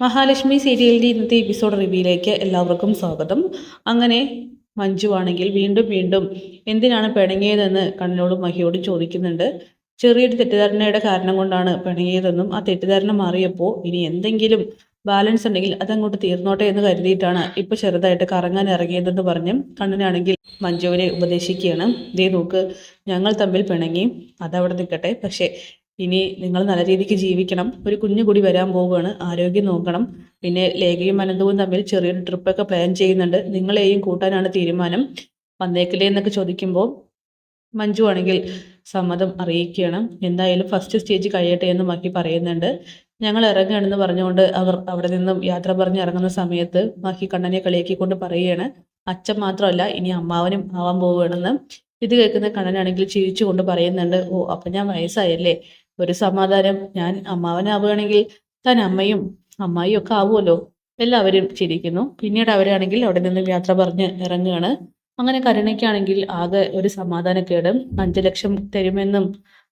മഹാലക്ഷ്മി സീരിയലിൻ്റെ ഇന്നത്തെ എപ്പിസോഡ് റിവ്യൂയിലേക്ക് എല്ലാവർക്കും സ്വാഗതം. അങ്ങനെ മഞ്ജു ആണെങ്കിൽ വീണ്ടും വീണ്ടും എന്തിനാണ് പിണങ്ങിയതെന്ന് കണ്ണനോടും മഹിയോടും ചോദിക്കുന്നുണ്ട്. ചെറിയൊരു തെറ്റിദ്ധാരണയുടെ കാരണം കൊണ്ടാണ് പിണങ്ങിയതെന്നും ആ തെറ്റിദ്ധാരണ മാറിയപ്പോൾ ഇനി എന്തെങ്കിലും ബാലൻസ് ഉണ്ടെങ്കിൽ അതങ്ങോട്ട് തീർന്നോട്ടെ എന്ന് കരുതിയിട്ടാണ് ഇപ്പോൾ ചെറുതായിട്ട് കറങ്ങാൻ ഇറങ്ങിയതെന്ന് പറഞ്ഞ് കണ്ണനാണെങ്കിൽ മഞ്ജുവിനെ ഉപദേശിക്കുകയാണ്. ദേ നോക്ക്, ഞങ്ങൾ തമ്മിൽ പിണങ്ങി, അതവിടെ നിൽക്കട്ടെ, പക്ഷേ ഇനി നിങ്ങൾ നല്ല രീതിക്ക് ജീവിക്കണം. ഒരു കുഞ്ഞു കൂടി വരാൻ പോവുകയാണ്, ആരോഗ്യം നോക്കണം. പിന്നെ ലേഖയും അനന്തവും തമ്മിൽ ചെറിയൊരു ട്രിപ്പൊക്കെ പ്ലാൻ ചെയ്യുന്നുണ്ട്. നിങ്ങളെയും കൂട്ടാനാണ് തീരുമാനം, വന്നേക്കില്ലേ എന്നൊക്കെ ചോദിക്കുമ്പോൾ മഞ്ജു ആണെങ്കിൽ സമ്മതം അറിയിക്കുകയാണ്. എന്തായാലും ഫസ്റ്റ് സ്റ്റേജ് കഴിയട്ടെ എന്ന് മഹി പറയുന്നുണ്ട്. ഞങ്ങൾ ഇറങ്ങുകയാണെന്ന് പറഞ്ഞുകൊണ്ട് അവർ അവിടെ നിന്നും യാത്ര പറഞ്ഞ് ഇറങ്ങുന്ന സമയത്ത് മഹി കണ്ണനെ കളിയാക്കിക്കൊണ്ട് പറയുകയാണ്, അച്ഛൻ മാത്രമല്ല ഇനി അമ്മാവനും ആവാൻ പോവുകയാണെന്ന്. ഇത് കേൾക്കുന്ന കണ്ണനാണെങ്കിൽ ചിരിച്ചുകൊണ്ട് പറയുന്നുണ്ട്, ഓ അപ്പം ഞാൻ വയസ്സായല്ലേ, ഒരു സമാധാനം. ഞാൻ അമ്മാവനാവുകയാണെങ്കിൽ താൻ അമ്മയും അമ്മായിയും ഒക്കെ ആവുമല്ലോ. എല്ലാവരും ചിരിക്കുന്നു. പിന്നീട് അവരാണെങ്കിൽ അവിടെ നിന്നും യാത്ര പറഞ്ഞ് ഇറങ്ങുകയാണ്. അങ്ങനെ കരുണയ്ക്കാണെങ്കിൽ ആകെ ഒരു സമാധാനക്കേട്. 5 ലക്ഷം തരുമെന്നും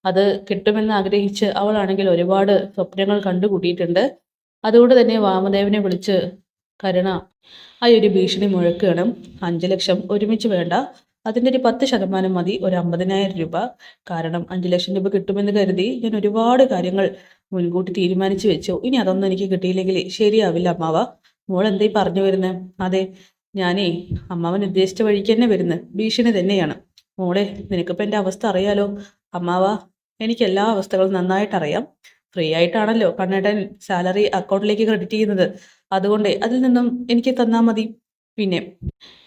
അത് കിട്ടുമെന്ന് ആഗ്രഹിച്ച് അവളാണെങ്കിൽ ഒരുപാട് സ്വപ്നങ്ങൾ കണ്ടുകൂട്ടിയിട്ടുണ്ട്. അതുകൊണ്ട് തന്നെ വാമദേവനെ വിളിച്ച് കരുണ ആ ഒരു ഭീഷണി മുഴക്കുകയാണ്. 5 ലക്ഷം ഒരുമിച്ച് വേണ്ട, അതിൻ്റെ ഒരു 10% മതി, ഒരു 50,000 രൂപ. കാരണം 5 ലക്ഷം രൂപ കിട്ടുമെന്ന് കരുതി ഞാൻ ഒരുപാട് കാര്യങ്ങൾ മുൻകൂട്ടി തീരുമാനിച്ചു വെച്ചു. ഇനി അതൊന്നും എനിക്ക് കിട്ടിയില്ലെങ്കിൽ ശരിയാവില്ല അമ്മാവ. മോൾ എന്തേ പറഞ്ഞു വരുന്നത്? അതെ, ഞാനേ അമ്മാവൻ ഉദ്ദേശിച്ച വഴിക്ക് തന്നെ വരുന്നത്, ഭീഷണി തന്നെയാണ്. മോളെ, നിനക്കിപ്പോൾ എൻ്റെ അവസ്ഥ അറിയാലോ. അമ്മാവ, എനിക്ക് എല്ലാ അവസ്ഥകളും നന്നായിട്ട് അറിയാം. ഫ്രീ ആയിട്ടാണല്ലോ കണ്ണേട്ടൻ സാലറി അക്കൗണ്ടിലേക്ക് ക്രെഡിറ്റ് ചെയ്യുന്നത്. അതുകൊണ്ട് അതിൽ നിന്നും എനിക്ക് തന്നാൽ മതി. പിന്നെ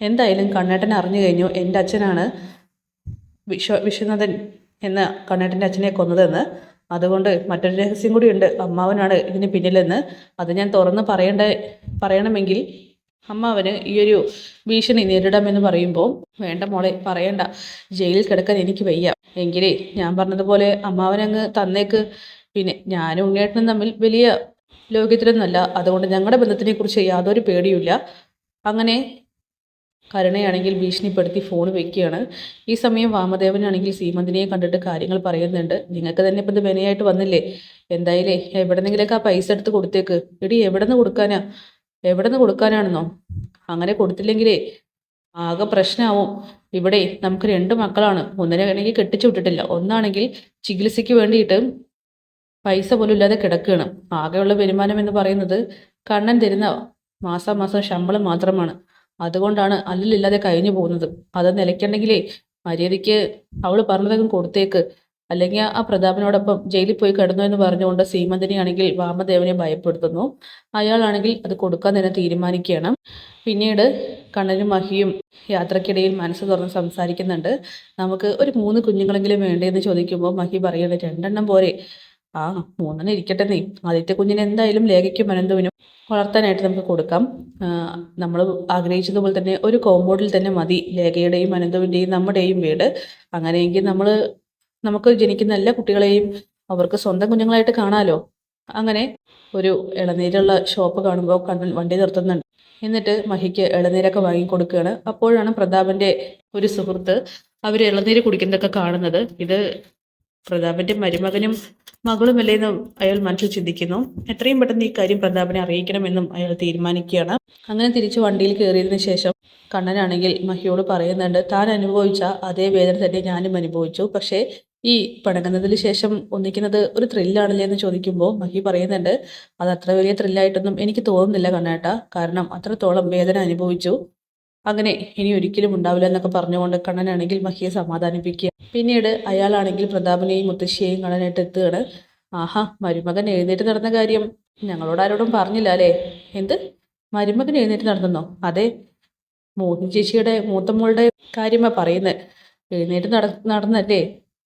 എന്തായാലും കണ്ണേട്ടൻ അറിഞ്ഞു കഴിഞ്ഞു എൻ്റെ അച്ഛനാണ് വിശ്വനാഥൻ എന്ന കണ്ണേട്ടൻ്റെ അച്ഛനെ കൊന്നതെന്ന്. അതുകൊണ്ട് മറ്റൊരു രഹസ്യം കൂടിയുണ്ട്, അമ്മാവനാണ് ഇതിന് പിന്നിലെന്ന്. അത് ഞാൻ തുറന്ന് പറയണമെങ്കിൽ അമ്മാവന് ഈ ഒരു ഭീഷണി നേരിടാമെന്ന് പറയുമ്പോൾ, വേണ്ട മോളെ പറയണ്ട, ജയിലിൽ കിടക്കാൻ എനിക്ക് വയ്യ. എങ്കിലേ ഞാൻ പറഞ്ഞതുപോലെ അമ്മാവനങ്ങ് തന്നേക്ക്. പിന്നെ ഞാനും ഉണ്ണിയേട്ടനും തമ്മിൽ വലിയ ലോകത്തിലൊന്നുമല്ല, അതുകൊണ്ട് ഞങ്ങളുടെ ബന്ധത്തിനെക്കുറിച്ച് യാതൊരു പേടിയുമില്ല. അങ്ങനെ കരുണയാണെങ്കിൽ ഭീഷണിപ്പെടുത്തി ഫോൺ വെക്കുകയാണ്. ഈ സമയം വാമദേവനാണെങ്കിൽ സീമന്തിനിയെ കണ്ടിട്ട് കാര്യങ്ങൾ പറയുന്നുണ്ട്. നിങ്ങൾക്ക് തന്നെ ഇപ്പം ഇത് വിനയായിട്ട് വന്നില്ലേ, എന്തായാലേ എവിടെന്നെങ്കിലൊക്കെ ആ പൈസ എടുത്ത് കൊടുത്തേക്ക്. എടി എവിടെ നിന്ന് കൊടുക്കാനാണെന്നോ? അങ്ങനെ കൊടുത്തില്ലെങ്കിലേ ആകെ പ്രശ്നമാവും. ഇവിടെ നമുക്ക് 2 മക്കളാണ്, ഒന്നിനെ ആണെങ്കിൽ കെട്ടിച്ചു വിട്ടിട്ടില്ല, ഒന്നാണെങ്കിൽ ചികിത്സയ്ക്ക് വേണ്ടിയിട്ട് പൈസ പോലും ഇല്ലാതെ കിടക്കുകയാണ്. ആകെയുള്ള വരുമാനം എന്ന് പറയുന്നത് കണ്ണൻ തരുന്ന മാസാമാസം ശമ്പളം മാത്രമാണ്. അതുകൊണ്ടാണ് അല്ലലില്ലാതെ കഴിഞ്ഞു പോകുന്നത്. അത് നിലയ്ക്കണ്ടെങ്കിലേ മര്യാദയ്ക്ക് അവൾ പറഞ്ഞതങ്ങ് കൊടുത്തേക്ക്, അല്ലെങ്കിൽ ആ പ്രതാപനോടൊപ്പം ജയിലിൽ പോയി കിടന്നു എന്ന് പറഞ്ഞുകൊണ്ട് സീമന്തിനിയാണെങ്കിൽ വാമദേവനെ ഭയപ്പെടുത്തുന്നു. അയാളാണെങ്കിൽ അത് കൊടുക്കാൻ തന്നെ തീരുമാനിക്കുകയാണ്. പിന്നീട് കണ്ണനും മഹിയും യാത്രക്കിടയിൽ മനസ്സ് തുറന്ന് സംസാരിക്കുന്നുണ്ട്. നമുക്ക് ഒരു 3 കുഞ്ഞുങ്ങളെങ്കിലും വേണ്ടേന്ന് ചോദിക്കുമ്പോൾ മഹി പറയുന്നത് 2 പോരെ. ആ, 3 ഇരിക്കട്ടെ നീ. ആദ്യത്തെ കുഞ്ഞിനെ എന്തായാലും ലേഖയ്ക്കും അനന്തുവിനും വളർത്താനായിട്ട് നമുക്ക് കൊടുക്കാം. നമ്മൾ ആഗ്രഹിച്ചതുപോലെ തന്നെ ഒരു കോമ്പൗണ്ടിൽ തന്നെ മതി ലേഖയുടെയും അനന്തുവിൻ്റെയും നമ്മുടെയും വീട്. അങ്ങനെയെങ്കിൽ നമുക്ക് ജനിക്കുന്ന എല്ലാ കുട്ടികളെയും അവർക്ക് സ്വന്തം കുഞ്ഞുങ്ങളായിട്ട് കാണാമല്ലോ. അങ്ങനെ ഒരു ഇളനീരുള്ള ഷോപ്പ് കാണുമ്പോൾ കണ്ണൻ വണ്ടി നിർത്തുന്നുണ്ട്. എന്നിട്ട് മഹിക്ക് ഇളനീരൊക്കെ വാങ്ങിക്കൊടുക്കുകയാണ്. അപ്പോഴാണ് പ്രതാപൻ്റെ ഒരു സുഹൃത്ത് അവർ ഇളനീര് കുടിക്കുന്നതൊക്കെ കാണുന്നത്. ഇത് പ്രതാപൻ്റെ മരുമകനും മകളുമല്ലേന്നും അയാൾ മനസ്സിൽ ചിന്തിക്കുന്നു. എത്രയും പെട്ടെന്ന് ഈ കാര്യം പ്രതാപനെ അറിയിക്കണമെന്നും അയാൾ തീരുമാനിക്കുകയാണ്. അങ്ങനെ തിരിച്ച് വണ്ടിയിൽ കയറിയതിന് ശേഷം കണ്ണനാണെങ്കിൽ മഹിയോട് പറയുന്നുണ്ട്, താൻ അനുഭവിച്ച അതേ വേദന തന്നെ ഞാനും അനുഭവിച്ചു. പക്ഷേ ഈ പിണങ്ങുന്നതിന് ശേഷം ഒന്നിക്കുന്നത് ഒരു ത്രില്ലാണല്ലേ എന്ന് ചോദിക്കുമ്പോൾ മഹി പറയുന്നുണ്ട്, അത് അത്ര വലിയ ത്രില്ലായിട്ടൊന്നും എനിക്ക് തോന്നുന്നില്ല കണ്ണേട്ട. കാരണം അത്രത്തോളം വേദന അനുഭവിച്ചു. അങ്ങനെ ഇനി ഒരിക്കലും ഉണ്ടാവില്ല എന്നൊക്കെ പറഞ്ഞുകൊണ്ട് കണ്ണനാണെങ്കിൽ മഹിയെ സമാധാനിപ്പിക്കുക. പിന്നീട് അയാളാണെങ്കിൽ പ്രതാപനെയും മുത്തശ്ശിയെയും കാണാനായിട്ട് എത്തുകയാണ്. ആഹാ, മരുമകൻ എഴുന്നേറ്റ് നടന്ന കാര്യം ഞങ്ങളോട് ആരോടും പറഞ്ഞില്ല അല്ലേ? എന്ത്, മരുമകൻ എഴുന്നേറ്റ് നടന്നോ? അതെ, മോഹിനി ചേച്ചിയുടെ മൂത്ത മോളുടെ കാര്യമാണ് പറയുന്നത്. എഴുന്നേറ്റ് നടന്നല്ലേ?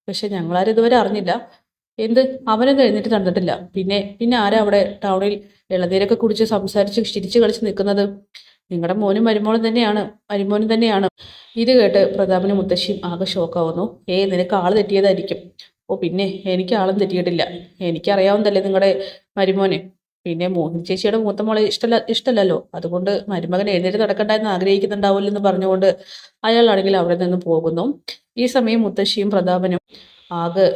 പക്ഷെ ഞങ്ങളാരും ഇതുവരെ അറിഞ്ഞില്ല. എന്ത്, അവനൊന്നും എഴുന്നേറ്റ് നടന്നിട്ടില്ല. പിന്നെ ആരാ അവിടെ ടൗണിൽ ഇളനീരൊക്കെ കുടിച്ച് സംസാരിച്ച് ചിരിച്ച് കളിച്ച് നിൽക്കുന്നത്? നിങ്ങളുടെ മരുമോനും തന്നെയാണ്. ഇത് കേട്ട് പ്രതാപനും മുത്തശ്ശിയും ആകെ ഷോക്കാവുന്നു. നിനക്ക് ആള് തെറ്റിയതായിരിക്കും. ഓ പിന്നെ, എനിക്ക് ആളും തെറ്റിയിട്ടില്ല. എനിക്കറിയാവുന്നതല്ലേ നിങ്ങളുടെ മരുമോനെ. പിന്നെ മോഹിനി ചേച്ചിയുടെ മൂത്ത മോളെ ഇഷ്ടമല്ലല്ലോ, അതുകൊണ്ട് മരുമകൻ എഴുന്നേറ്റ് നടക്കണ്ട എന്ന് ആഗ്രഹിക്കുന്നുണ്ടാവില്ല എന്ന് പറഞ്ഞുകൊണ്ട് അയാളാണെങ്കിൽ അവിടെ നിന്ന് പോകുന്നു. ഈ സമയം മുത്തശ്ശിയും പ്രതാപനും ആകെ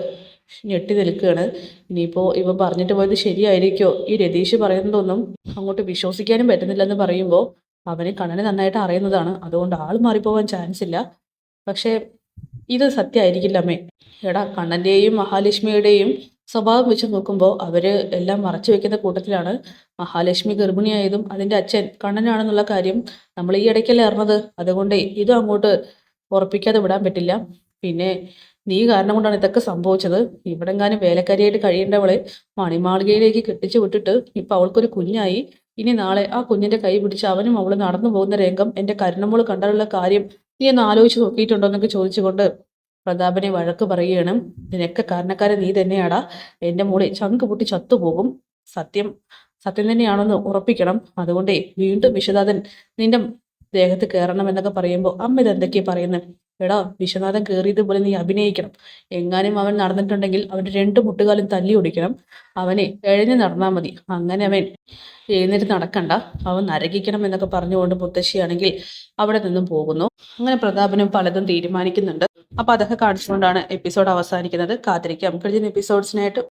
ഞെട്ടി നിൽക്കുകയാണ്. ഇനിയിപ്പോൾ ഇവ പറഞ്ഞിട്ട് പോയത് ശരിയായിരിക്കോ? ഈ രതീഷ് പറയുന്നതൊന്നും അങ്ങോട്ട് വിശ്വസിക്കാനും പറ്റുന്നില്ലെന്ന് പറയുമ്പോൾ അവന് കണ്ണനെ നന്നായിട്ട് അറിയുന്നതാണ്. അതുകൊണ്ട് ആൾ മാറിപ്പോവാൻ ചാൻസ് ഇല്ല. പക്ഷേ ഇത് സത്യമായിരിക്കില്ല അമ്മേ. എടാ, കണ്ണൻ്റെയും മഹാലക്ഷ്മിയുടെയും സ്വഭാവം വെച്ച് നോക്കുമ്പോൾ അവർ എല്ലാം മറച്ചു വെക്കുന്ന കൂട്ടത്തിലാണ്. മഹാലക്ഷ്മി ഗർഭിണിയായതും അതിൻ്റെ അച്ഛൻ കണ്ണനാണെന്നുള്ള കാര്യം നമ്മൾ ഈ ഇടയ്ക്കല്ലേ അറിഞ്ഞത്. അതുകൊണ്ട് ഇതും അങ്ങോട്ട് ഉറപ്പിക്കാതെ വിടാൻ പറ്റില്ല. പിന്നെ നീ കാരണം കൊണ്ടാണ് ഇതൊക്കെ സംഭവിച്ചത്. ഇവിടെങ്ങാനും വേലക്കാരിയായിട്ട് കഴിയേണ്ടവളെ മണിമാളികയിലേക്ക് കെട്ടിച്ചു വിട്ടിട്ട് ഇപ്പം അവൾക്കൊരു കുഞ്ഞായി. ഇനി നാളെ ആ കുഞ്ഞിൻ്റെ കൈ പിടിച്ച് അവനും അവൾ നടന്നു പോകുന്ന രംഗം എൻ്റെ കരുണമോള് കണ്ടാലുള്ള കാര്യം നീ ഒന്ന് ആലോചിച്ച് നോക്കിയിട്ടുണ്ടോ എന്നൊക്കെ ചോദിച്ചുകൊണ്ട് പ്രതാപനെ വഴക്ക് പറയുകയാണ്. ഇതിനൊക്കെ കാരണക്കാരൻ നീ തന്നെയാടാ. എൻ്റെ മോളെ ചങ്ക് പൊട്ടി ചത്തുപോകും. സത്യം സത്യം തന്നെയാണെന്ന് ഉറപ്പിക്കണം. അതുകൊണ്ടേ വീണ്ടും വിശ്വനാഥൻ നിന്റെ ദേഹത്ത് കയറണം എന്നൊക്കെ പറയുമ്പോൾ അമ്മ ഇതെന്തൊക്കെയാ പറയുന്നത്? എടാ, വിശ്വനാഥൻ കയറിയതുപോലെ നീ അഭിനയിക്കണം. എങ്ങാനും അവൻ നടന്നിട്ടുണ്ടെങ്കിൽ അവൻ്റെ 2 മുട്ടുകാലും തല്ലി ഒടിക്കണം. അവനെ എഴഞ്ഞു നടന്നാൽ മതി. അങ്ങനെ അവൻ എഴുന്നേറ്റ് നടക്കണ്ട, അവൻ നരകിക്കണം എന്നൊക്കെ പറഞ്ഞുകൊണ്ട് മുത്തശ്ശിയാണെങ്കിൽ അവിടെ നിന്നും പോകുന്നു. അങ്ങനെ പ്രതാപനും പലതും തീരുമാനിക്കുന്നുണ്ട്. അപ്പോൾ അതൊക്കെ കാണിച്ചുകൊണ്ടാണ് എപ്പിസോഡ് അവസാനിക്കുന്നത്. കാത്തിരിക്കാം കഴിഞ്ഞ എപ്പിസോഡ്സിനായിട്ട്.